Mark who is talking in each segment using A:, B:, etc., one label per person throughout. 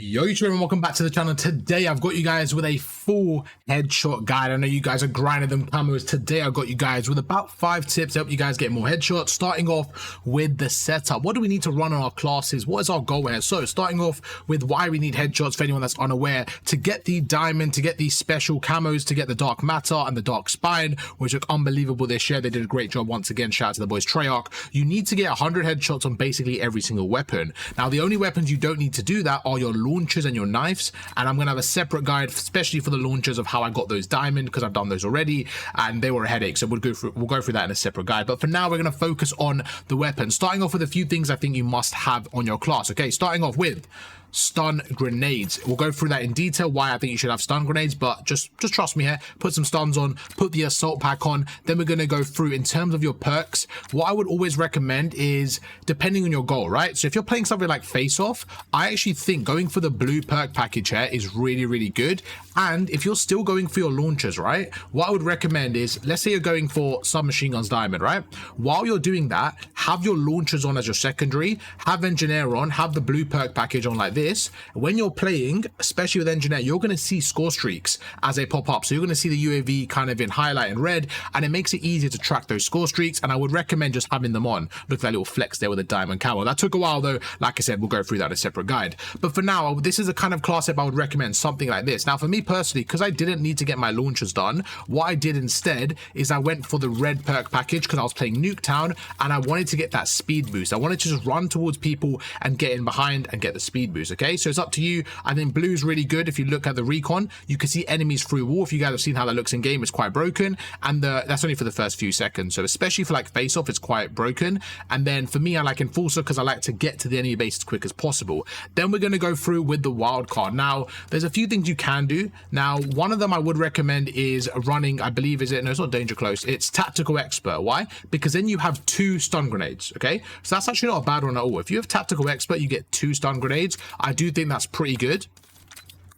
A: Yo YouTube and welcome back to the channel. Today I've got you guys with a full headshot guide. I know you guys are grinding them camos. Today I've got you guys with about 5 tips to help you guys get more headshots. Starting off with the setup. What do we need to run on our classes? What is our goal here? So starting off with why we need headshots for anyone that's unaware. To get the diamond, to get these special camos, to get the dark matter and the dark spine, which look unbelievable this year. They did a great job once again. Shout out to the boys Treyarch. You need to get 100 headshots on basically every single weapon. Now the only weapons you don't need to do that are your launchers and your knives, and I'm gonna have a separate guide especially for the launchers of how I got those diamond, because I've done those already and they were a headache, so we'll go through that in a separate guide. But for now we're going to focus on the weapons, starting off with a few things I think you must have on your class. Okay, starting off with stun grenades. We'll go through that in detail, why I think you should have stun grenades, but just trust me here. Put some stuns on, put the assault pack on, then we're going to go through in terms of your perks. What I would always recommend is, depending on your goal, right? So if you're playing something like face off, I actually think going for the blue perk package here is really good. And if you're still going for your launchers, right, what I would recommend is, let's say you're going for submachine guns diamond, right? While you're doing that, have your launchers on as your secondary, have engineer on, have the blue perk package on like this. When you're playing, especially with engineer, you're going to see score streaks as they pop up. So you're going to see the UAV kind of in highlight and red, and it makes it easier to track those score streaks. And I would recommend just having them on. Look at that little flex there with a diamond camo. That took a while though. Like I said, we'll go through that in a separate guide. But for now, this is a kind of class tip I would recommend, something like this. Now for me personally, because I didn't need to get my launchers done, what I did instead is I went for the red perk package because I was playing Nuketown and I wanted to get that speed boost. I wanted to just run towards people and get in behind and get the speed boost. Okay, so it's up to you. I think blue is really good. If you look at the recon, you can see enemies through wall. If you guys have seen how that looks in game, it's quite broken, and that's only for the first few seconds. So especially for like face off, it's quite broken. And then for me, I like enforcer because I like to get to the enemy base as quick as possible. Then we're going to go through with the wild card. Now there's a few things you can do. Now one of them I would recommend is running, I believe, is it, no, it's not danger close, it's tactical expert. Why? Because then you have 2 stun grenades. Okay, so that's actually not a bad one at all. If you have tactical expert, you get 2 stun grenades. I do think that's pretty good.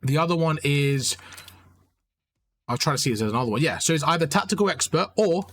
A: The other one is, I'll try to see if there's another one. Yeah, so it's either tactical expert or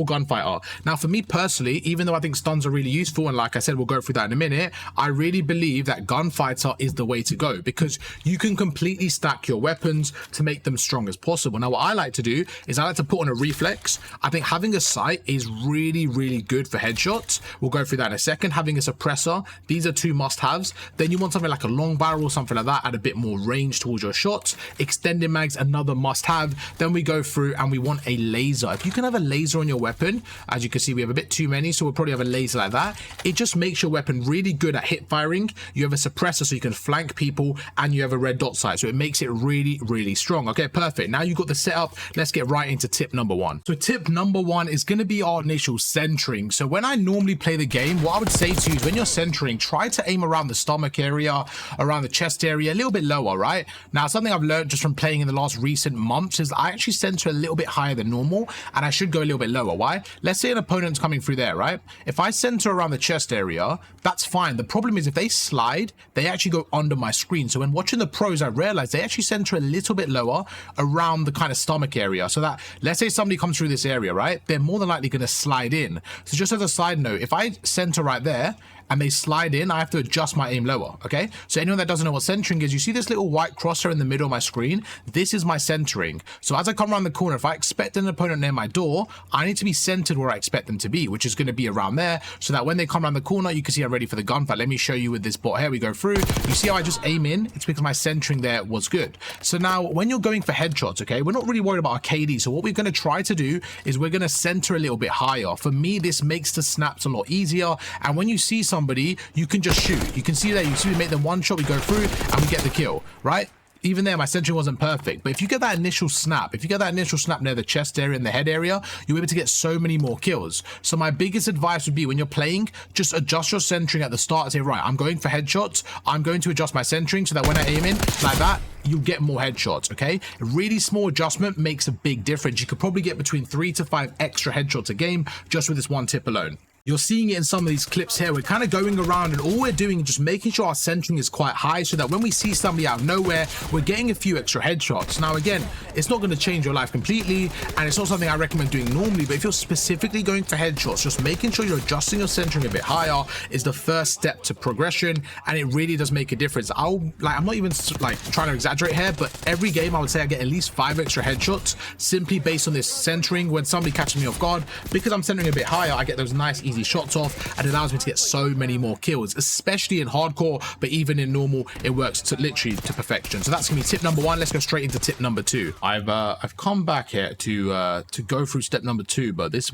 A: gunfighter. Now for me personally, even though I think stuns are really useful, and like I said, we'll go through that in a minute, I really believe that gunfighter is the way to go, because you can completely stack your weapons to make them strong as possible. Now what I like to do is I like to put on a reflex. I think having a sight is really good for headshots. We'll go through that in a second. Having a suppressor, these are 2 must-haves. Then you want something like a long barrel or something like that, add a bit more range towards your shots. Extended mags, another must-have. Then we go through and we want a laser. If you can have a laser on your weapon, as you can see we have a bit too many, so we'll probably have a laser like that. It just makes your weapon really good at hip firing. You have a suppressor so you can flank people, and you have a red dot sight, so it makes it really strong. Okay, perfect. Now you've got the setup. Let's get right into tip number 1. So tip number 1 is going to be our initial centering. So when I normally play the game, what I would say to you is when you're centering, try to aim around the stomach area, around the chest area, a little bit lower, right? Now something I've learned just from playing in the last recent months is I actually center a little bit higher than normal, and I should go a little bit lower. Why? Let's say an opponent's coming through there, right? If I center around the chest area, that's fine. The problem is if they slide, they actually go under my screen. So when watching the pros, I realized they actually center a little bit lower around the kind of stomach area, so that let's say somebody comes through this area, right, they're more than likely going to slide in. So just as a side note, if I center right there and they slide in, I have to adjust my aim lower. Okay, so anyone that doesn't know what centering is, you see this little white crosshair in the middle of my screen? This is my centering. So as I come around the corner, if I expect an opponent near my door, I need to be centered where I expect them to be, which is going to be around there, so that when they come around the corner, you can see I'm ready for the gunfight. Let me show you with this bot here. We go through, you see how I just aim in? It's because my centering there was good. So now when you're going for headshots, okay, we're not really worried about our KD. So what we're going to try to do is we're going to center a little bit higher. For me, this makes the snaps a lot easier, and when you see somebody, you can just shoot. You can see there, you see we make them one shot, we go through and we get the kill, right? Even there, my centering wasn't perfect, but if you get that initial snap, near the chest area and the head area, you're able to get so many more kills. So my biggest advice would be, when you're playing, just adjust your centering at the start and say, right, I'm going for headshots, I'm going to adjust my centering so that when I aim in like that, you get more headshots. Okay, a really small adjustment makes a big difference. You could probably get between 3 to 5 extra headshots a game just with this one tip alone. You're seeing it in some of these clips here. We're kind of going around and all we're doing is just making sure our centering is quite high so that when we see somebody out of nowhere, we're getting a few extra headshots. Now, again, it's not going to change your life completely, and it's not something I recommend doing normally, but if you're specifically going for headshots, just making sure you're adjusting your centering a bit higher is the first step to progression, and it really does make a difference. I'm not even like trying to exaggerate here, but every game I would say I get at least 5 extra headshots simply based on this centering. When somebody catches me off guard, because I'm centering a bit higher, I get those nice easy shots off, and it allows me to get so many more kills, especially in hardcore, but even in normal it works to literally to perfection. So that's gonna be tip number 1. Let's go straight into tip number 2. I've come back here to go through step number 2, but this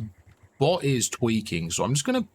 A: bot is tweaking, so I'm gonna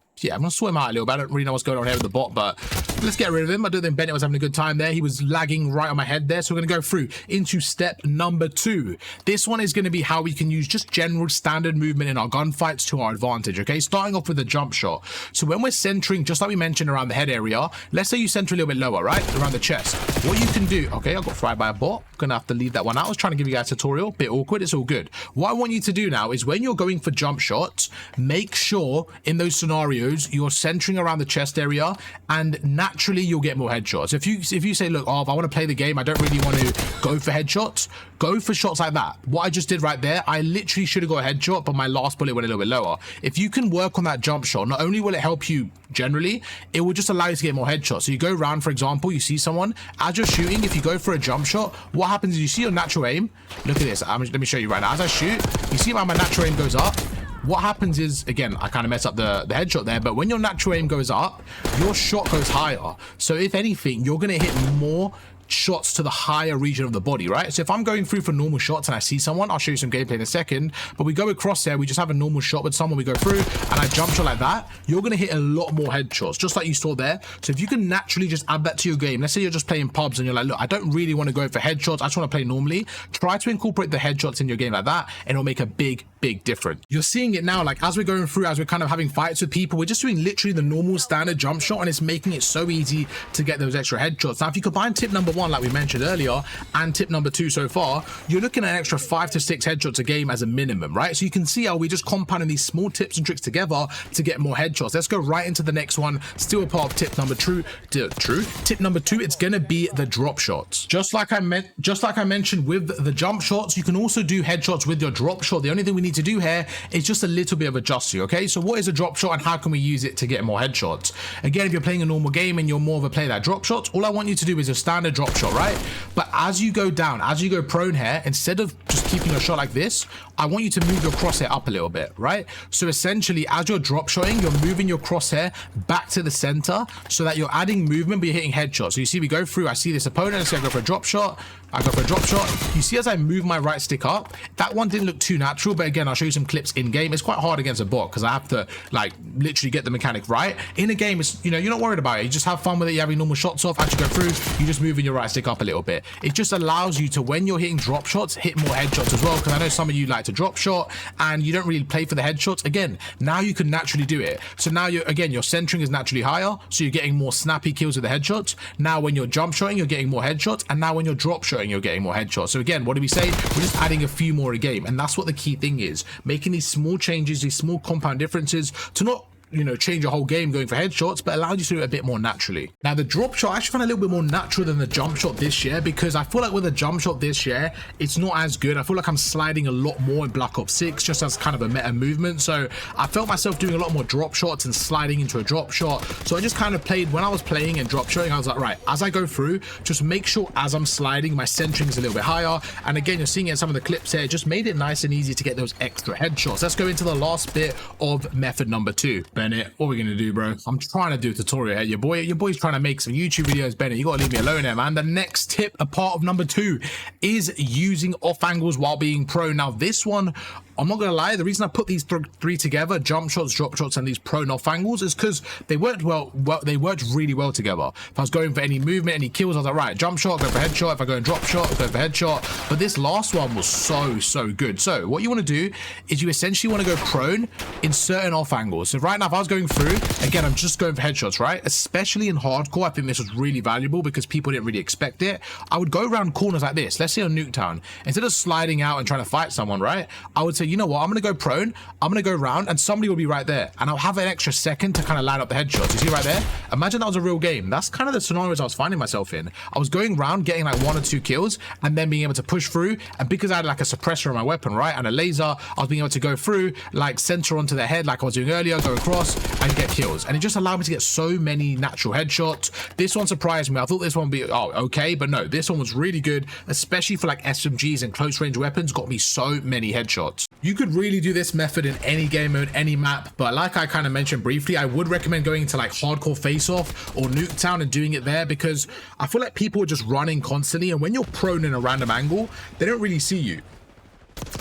A: sort him out a little bit. I don't really know what's going on here with the bot, but let's get rid of him. I don't think Bennett was having a good time there. He was lagging right on my head there. So we're going to go through into step number 2. This one is going to be how we can use just general standard movement in our gunfights to our advantage, okay? Starting off with a jump shot. So when we're centering, just like we mentioned around the head area, let's say you center a little bit lower, right? Around the chest. What you can do, okay, I got fried by a bot. Gonna have to leave that one out. I was trying to give you guys a tutorial. Bit awkward. It's all good. What I want you to do now is when you're going for jump shots, make sure in those scenarios you're centering around the chest area, and naturally you'll get more headshots. If you say, look, oh, if I want to play the game, I don't really want to go for headshots, go for shots like that. What I just did right there, I literally should have got a headshot, but my last bullet went a little bit lower. If you can work on that jump shot, not only will it help you generally, it will just allow you to get more headshots. So you go around, for example, you see someone, as you're shooting, if you go for a jump shot, what happens is you see your natural aim. Look at this. Let me show you right now. As I shoot, you see how my natural aim goes up. What happens is, again, I kind of messed up the headshot there, but when your natural aim goes up, your shot goes higher. So if anything, you're going to hit more shots to the higher region of the body, right? So if I'm going through for normal shots and I see someone, I'll show you some gameplay in a second, but we go across there, we just have a normal shot with someone, we go through and I jump shot like that, you're going to hit a lot more headshots, just like you saw there. So if you can naturally just add that to your game, let's say you're just playing pubs and you're like, look, I don't really want to go for headshots, I just want to play normally, try to incorporate the headshots in your game like that, and it'll make a big difference. You're seeing it now, like as we're going through, as we're kind of having fights with people, we're just doing literally the normal standard jump shot, and it's making it so easy to get those extra headshots. Now if you combine tip number 1 like we mentioned earlier and tip number 2 so far, you're looking at an extra 5 to 6 headshots a game as a minimum, right? So you can see how we just compounding these small tips and tricks together to get more headshots. Let's go right into the next one, still a part of tip number 2. Tip number 2, it's gonna be the drop shots. Just like I mentioned with the jump shots, you can also do headshots with your drop shot. The only thing we need to do here is just a little bit of adjusting, okay? So what is a drop shot and how can we use it to get more headshots? Again, if you're playing a normal game and you're more of a player that drop shots, all I want you to do is a standard drop shot, right? But as you go down, as you go prone here, instead of just keeping your shot like this, I want you to move your crosshair up a little bit, right? So essentially, as you're drop shotting, you're moving your crosshair back to the center so that you're adding movement, but you're hitting headshots. So you see, we go through, I see this opponent, let's say I go for a drop shot, I go for a drop shot. You see as I move my right stick up, that one didn't look too natural, but again, I'll show you some clips in game. It's quite hard against a bot because I have to like literally get the mechanic right. In a game, it's, you know, you're not worried about it. You just have fun with it. You're having normal shots off. As you go through, you just moving your right stick up a little bit. It just allows you to, when you're hitting drop shots, hit more headshots as well, because I know some of you like to drop shot and you don't really play for the headshots. Again, now you can naturally do it. So now you're, again, your centering is naturally higher, so you're getting more snappy kills with the headshots. Now when you're jump shotting, you're getting more headshots, and now when you're drop shotting, you're getting more headshots. So again, what do we say? We're just adding a few more a game, and that's what the key thing is, making these small changes, these small compound differences to not, you know, change your whole game going for headshots, but allows you to do it a bit more naturally. Now the drop shot I actually found a little bit more natural than the jump shot this year, because I feel like with the jump shot this year, it's not as good. I feel like I'm sliding a lot more in Black Ops 6 just as kind of a meta movement. So I felt myself doing a lot more drop shots and sliding into a drop shot. So I just kind of played, when I was playing and drop shotting, I was like, right, as I go through, just make sure as I'm sliding, my centering is a little bit higher. And again, you're seeing it in some of the clips here, it just made it nice and easy to get those extra headshots. Let's go into the last bit of method number 2. Bennett, what are we gonna do, bro? I'm trying to do a tutorial here. Your boy's trying to make some YouTube videos, Bennett. You gotta leave me alone here, man. The next tip, a part of number 2, is using off angles while being prone. Now this one, I'm not gonna lie, the reason I put these three together, jump shots, drop shots, and these prone off angles, is because they worked they worked really well together. If I was going for any movement, any kills, I was like, right, jump shot, go for headshot. If I go and drop shot, go for headshot. But this last one was so good. So what you want to do is you essentially want to go prone in certain off angles. So right now, if I was going through, again, I'm just going for headshots, right? Especially in hardcore, I think this was really valuable because people didn't really expect it. I would go around corners like this. Let's say on Nuketown, instead of sliding out and trying to fight someone, right? I would say you know what, I'm going to go prone, I'm going to go round, and somebody will be right there. And I'll have an extra second to kind of line up the headshots. You see right there? Imagine that was a real game. That's kind of the scenarios I was finding myself in. I was going round, getting like 1 or 2 kills, and then being able to push through. And because I had like a suppressor on my weapon, right, and a laser, I was being able to go through, like center onto their head like I was doing earlier, go across and get kills. And it just allowed me to get so many natural headshots. This one surprised me. I thought this one would be, oh, okay, but no, this one was really good, especially for like SMGs and close range weapons. Got me so many headshots. You could really do this method in any game mode, any map, but like I kind of mentioned briefly, I would recommend going into like hardcore face-off or Nuketown and doing it there, because I feel like people are just running constantly, and when you're prone in a random angle, they don't really see you.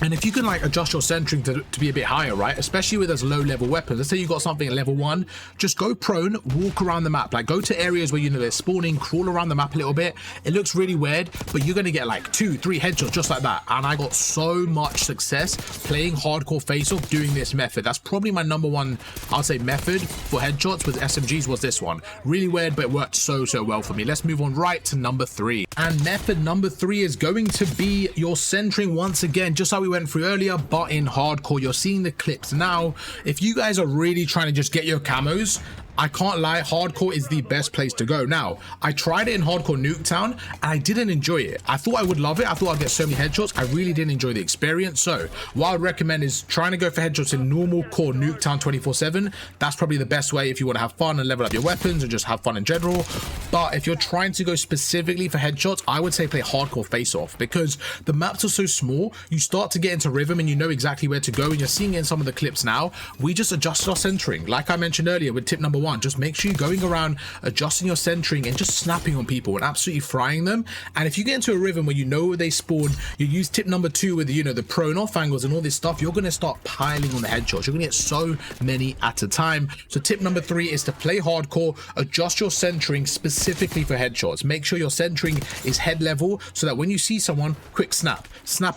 A: And if you can like adjust your centering to be a bit higher, right, especially with those low level weapons, let's say you got something at level 1, just go prone, walk around the map, like go to areas where you know they're spawning, crawl around the map a little bit. It looks really weird, but you're gonna get like 2, 3 headshots just like that. And I got so much success playing hardcore face-off doing this method. That's probably my #1, I'll say, method for headshots with SMGs was this one. Really weird, but it worked so well for me. Let's move on right to number 3. And method number 3 is going to be your centering once again, just how we went through earlier, but in hardcore. You're seeing the clips now. If you guys are really trying to just get your camos, I can't lie, hardcore is the best place to go. Now, I tried it in hardcore Nuketown and I didn't enjoy it. I thought I would love it. I thought I'd get so many headshots. I really didn't enjoy the experience. So what I'd recommend is trying to go for headshots in normal core Nuketown 24/7. That's probably the best way if you want to have fun and level up your weapons and just have fun in general. But if you're trying to go specifically for headshots, I would say play hardcore face-off, because the maps are so small. You start to get into rhythm and you know exactly where to go, and you're seeing it in some of the clips now. We just adjusted our centering. Like I mentioned earlier with tip number 1, just make sure you're going around, adjusting your centering and just snapping on people and absolutely frying them. And if you get into a rhythm where you know where they spawn, you use tip number 2 with, you know, the prone off angles and all this stuff, you're going to start piling on the headshots. You're going to get so many at a time. So tip number 3 is to play hardcore, adjust your centering specifically for headshots. Make sure your centering is head level so that when you see someone, quick snap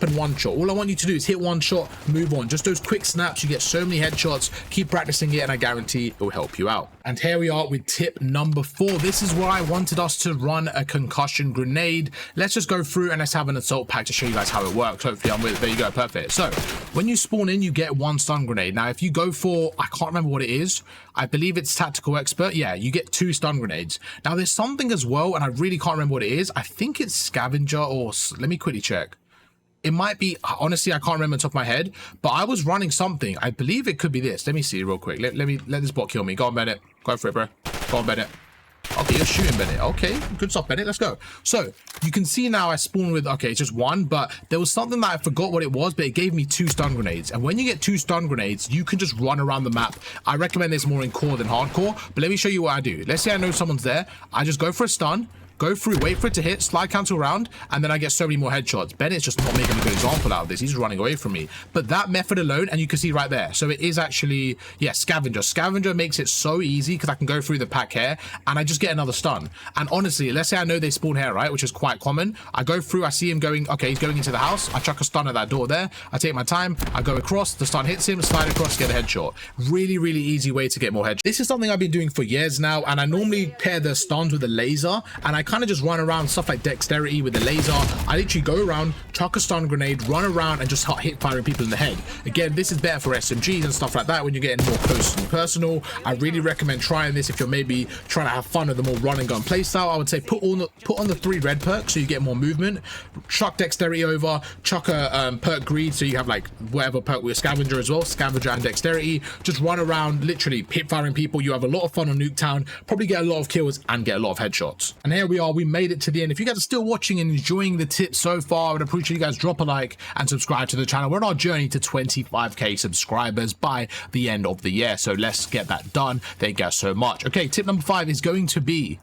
A: and one shot. All I want you to do is hit one shot, move on. Just those quick snaps, you get so many headshots. Keep practicing it and I guarantee it will help you out. And here we are with tip number 4. This is where I wanted us to run a concussion grenade. Let's just go through and let's have an assault pack to show you guys how it works. Hopefully I'm with it. There you go, perfect. So when you spawn in, you get 1 stun grenade. Now if you go for, I can't remember what it is, I believe it's tactical expert, yeah, you get 2 stun grenades. Now there's something as well, and I really can't remember what it is. I think it's scavenger, or let me quickly check. It might be, honestly, I can't remember on top of my head, but I was running something. I believe it could be this. Let me see real quick. Let this bot kill me. Go on, Bennett. Go for it, bro. Go on, Bennett. Okay, you're shooting, Bennett. Okay, good stuff, Bennett. Let's go. So you can see now I spawned with, okay, it's just 1, but there was something that I forgot what it was, but it gave me 2 stun grenades. And when you get 2 stun grenades, you can just run around the map. I recommend this more in core than hardcore, but let me show you what I do. Let's say I know someone's there. I just go for a stun, go through, wait for it to hit, slide cancel around, and then I get so many more headshots. Bennett's just not making a good example out of this. He's running away from me. But that method alone, and you can see right there. So it is actually, yeah, scavenger. Scavenger makes it so easy because I can go through the pack here and I just get another stun. And honestly, let's say I know they spawn here, right, which is quite common. I go through, I see him going, okay, he's going into the house. I chuck a stun at that door there. I take my time, I go across, the stun hits him, slide across, get a headshot. Really, really easy way to get more headshots. This is something I've been doing for years now, and I normally pair the stuns with the laser, and I kind of just run around, stuff like dexterity with the laser. I literally go around, chuck a stun grenade, run around, and just start hit firing people in the head. Again, this is better for SMGs and stuff like that when you're getting more close and personal. I really recommend trying this if you're maybe trying to have fun with the more run and gun playstyle. I would say put on the 3 red perks so you get more movement. Chuck dexterity over, chuck a perk greed so you have like whatever perk with scavenger as well, scavenger and dexterity. Just run around, literally hit firing people. You have a lot of fun on Nuketown, probably get a lot of kills and get a lot of headshots. And here we are, we made it to the end. If you guys are still watching and enjoying the tips so far, I would appreciate you guys drop a like and subscribe to the channel. We're on our journey to 25k subscribers by the end of the year, so let's get that done. Thank you guys so much. Okay, tip number 5 is going to be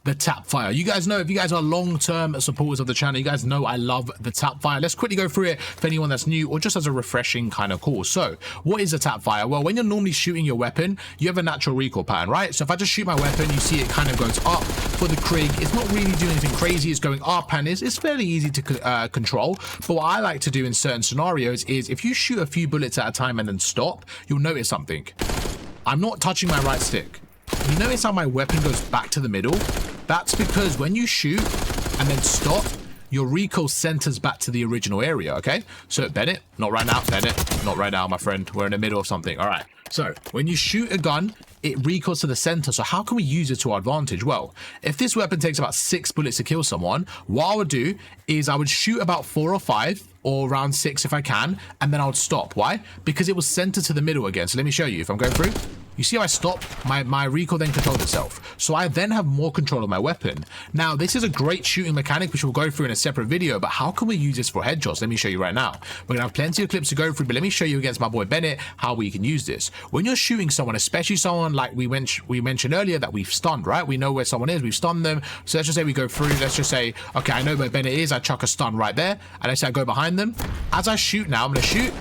A: the tap fire. You guys know, if you guys are long-term supporters of the channel, you guys know I love the tap fire. Let's quickly go through it for anyone that's new or just as a refreshing kind of course. So what is a tap fire? Well, when you're normally shooting your weapon, you have a natural recoil pattern, right? So if I just shoot my weapon, you see it kind of goes up for the Krig. It's not really doing anything crazy. It's going up, and it's fairly easy to control. But what I like to do in certain scenarios is if you shoot a few bullets at a time and then stop, you'll notice something. I'm not touching my right stick. You notice how my weapon goes back to the middle? That's because when you shoot and then stop, your recoil centers back to the original area, okay? So Bennett, not right now, Bennett, not right now, my friend. We're in the middle of something. All right. So when you shoot a gun, it recoils to the center. So how can we use it to our advantage? Well, if this weapon takes about 6 bullets to kill someone, what I would do is I would shoot about 4 or 5 or around 6 if I can, and then I would stop. Why? Because it was centered to the middle again. So let me show you. If I'm going through, you see how I stop? My recoil then controlled itself. So I then have more control of my weapon. Now, this is a great shooting mechanic, which we'll go through in a separate video, but how can we use this for headshots? Let me show you right now. We're gonna have plenty of clips to go through, but let me show you against my boy Bennett how we can use this. When you're shooting someone, especially someone like we mentioned earlier that we've stunned, right? We know where someone is, we've stunned them. So let's just say we go through, let's just say, okay, I know where Bennett is, I chuck a stun right there, and let's say I go behind them. As I shoot now, I'm gonna shoot,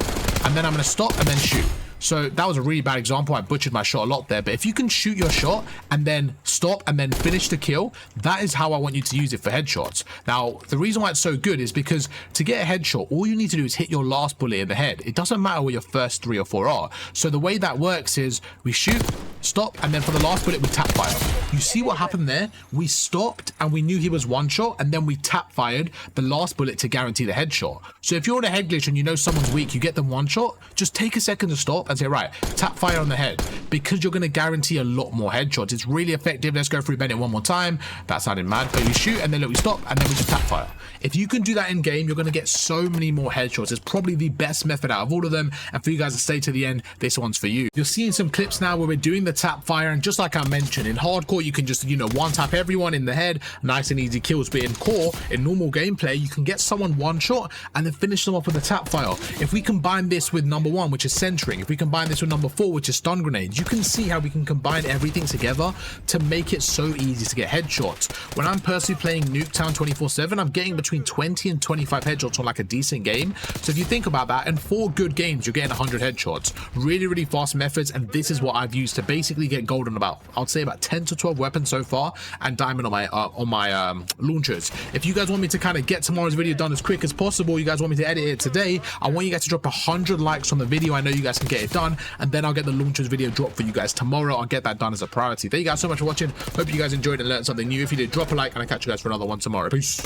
A: and then I'm gonna stop and then shoot. So that was a really bad example. I butchered my shot a lot there, but if you can shoot your shot and then stop and then finish the kill, that is how I want you to use it for headshots. Now, the reason why it's so good is because to get a headshot, all you need to do is hit your last bullet in the head. It doesn't matter where your first 3 or 4 are. So the way that works is we shoot, stop, and then for the last bullet, we tap fire. You see what happened there? We stopped and we knew he was one shot, and then we tap fired the last bullet to guarantee the headshot. So if you're on a head glitch and you know someone's weak, you get them one shot, just take a second to stop and say, right, tap fire on the head, because you're going to guarantee a lot more headshots. It's really effective. Let's go through Bennett one more time. That sounded mad, but you shoot and then look, we stop and then we just tap fire. If you can do that in game, you're going to get so many more headshots. It's probably the best method out of all of them, and for you guys to stay to the end, this one's for you. You're seeing some clips now where we're doing the tap fire, and just like I mentioned, in hardcore you can just, you know, one tap everyone in the head, nice and easy kills. But in core, in normal gameplay, you can get someone one shot and then finish them off with a tap fire. If we combine this with number 1, which is centering, if we combine this with number 4, which is stun grenades, you can see how we can combine everything together to make it so easy to get headshots. When I'm personally playing Nuketown 24/7, I'm getting between 20 and 25 headshots on like a decent game. So if you think about that, in 4 good games, you're getting 100 headshots. Really, really fast methods, and this is what I've used to basically get gold on about, I'd say about 10 to 12 weapons so far, and diamond on my launchers. If you guys want me to kind of get tomorrow's video done as quick as possible, you guys want me to edit it today, I want you guys to drop 100 likes on the video. I know you guys can get it done, and then I'll get the launchers video dropped for you guys tomorrow. I'll get that done as a priority. Thank you guys so much for watching. Hope you guys enjoyed and learned something new. If you did, drop a like, and I'll catch you guys for another one tomorrow. Peace.